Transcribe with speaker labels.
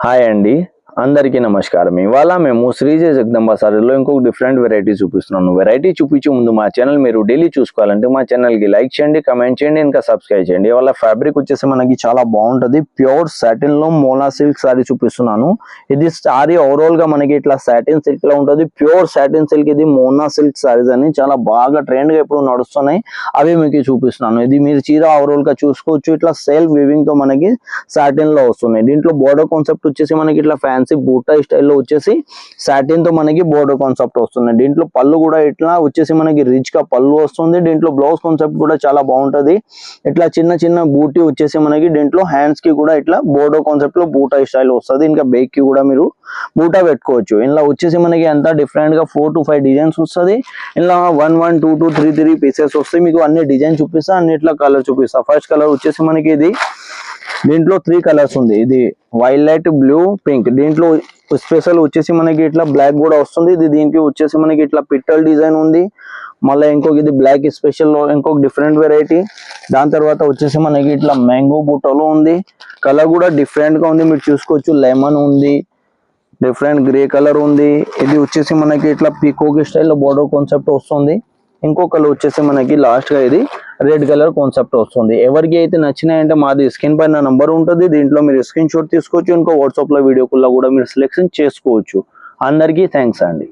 Speaker 1: Hi అండి, అందరికీ నమస్కారం. ఇవాళ మేము శ్రీజయ జగదంబ సారీలో ఇంకొక డిఫరెంట్ వెరైటీ చూపిస్తున్నాను. వెరైటీ చూపించే ముందు మా ఛానల్ మీరు డైలీ చూసుకోవాలంటే మా ఛానల్కి లైక్ చేయండి, కమెంట్ చేయండి, ఇంకా సబ్స్క్రైబ్ చేయండి. ఇవాళ ఫ్యాబ్రిక్ వచ్చేసి మనకి చాలా బాగుంటుంది. ప్యూర్ సాటిన్లో మోనా సిల్క్ సారీ చూపిస్తున్నాను. ఇది సారీ ఓవరాల్గా మనకి ఇట్లా సాటిన్ సిల్క్లో ఉంటుంది. ప్యూర్ సాటిన్ సిల్క్, ఇది మోనా సిల్క్ సారీస్ అని చాలా బాగా ట్రెండ్గా ఇప్పుడు నడుస్తున్నాయి. అవి మీకు చూపిస్తున్నాను. ఇది మీరు చీర ఓవరాల్గా చూసుకోవచ్చు. ఇట్లా సెల్ఫ్ వీవింగ్తో మనకి సాటిన్లో వస్తున్నాయి. దీంట్లో బోర్డర్ కాన్సెప్ట్ వచ్చేసి మనకి ఇట్లా ఫ్యాన్సీ బూటా స్టైల్లో వచ్చేసి సాటిన్ తో మనకి బోర్డర్ కాన్సెప్ట్ వస్తుంది. దీంట్లో పళ్ళు కూడా ఇట్లా వచ్చేసి మనకి రిచ్ గా పళ్ళు వస్తుంది. దీంట్లో బ్లౌజ్ కాన్సెప్ట్ కూడా చాలా బాగుంటది. ఇట్లా చిన్న చిన్న బూటీ వచ్చేసి మనకి దీంట్లో హ్యాండ్స్ కి కూడా ఇట్లా బోర్డర్ కాన్సెప్ట్ లో బూటా స్టైల్ వస్తుంది. ఇంకా బేక్ కి కూడా మీరు బూటా పెట్టుకోవచ్చు. ఇలా వచ్చేసి మనకి అంతా డిఫరెంట్ గా 4 to 5 డిజైన్స్ వస్తుంది. ఇలా 1 1 2 2 3 3 పీసెస్ వస్తాయి. మీకు అన్ని డిజైన్ చూపిస్తా, అన్నిట్లా కలర్ చూపిస్తా. ఫస్ట్ కలర్ వచ్చేసి మనకి ఇది, దీంట్లో 3 కలర్స్ ఉంది. ఇది వైలెట్, బ్లూ, పింక్. దీంట్లో స్పెషల్ వచ్చేసి మనకి ఇట్లా బ్లాక్ కూడా వస్తుంది. ఇది దీనికి వచ్చేసి మనకి ఇట్లా పిట్టల్ డిజైన్ ఉంది. మళ్ళీ ఇంకొక ఇది బ్లాక్ స్పెషల్ లో ఇంకొక డిఫరెంట్ వెరైటీ. దాని తర్వాత వచ్చేసి మనకి ఇట్లా మ్యాంగో బూటలో ఉంది. కలర్ కూడా డిఫరెంట్ గా ఉంది, మీరు చూసుకోవచ్చు. లెమన్ ఉంది, డిఫరెంట్ గ్రే కలర్ ఉంది. ఇది వచ్చేసి మనకి ఇట్లా పీకోక్ స్టైల్లో బోర్డర్ కాన్సెప్ట్ వస్తుంది. ఇంకో కలర్ వచ్చేసి మనకి లాస్ట్ గా ఇది రెడ్ కలర్ కాన్సెప్ట్ వస్తుంది. ఎవరికి అయితే నచ్చినాయంటే మాది స్క్రీన్ పైన నంబర్ ఉంటుంది. దీంట్లో మీరు స్క్రీన్ షాట్ తీసుకోవచ్చు. ఇంకో వాట్సాప్ లో వీడియో కాల్ కూడా మీరు సెలెక్షన్ చేసుకోవచ్చు. అందరికీ థ్యాంక్స్ అండి.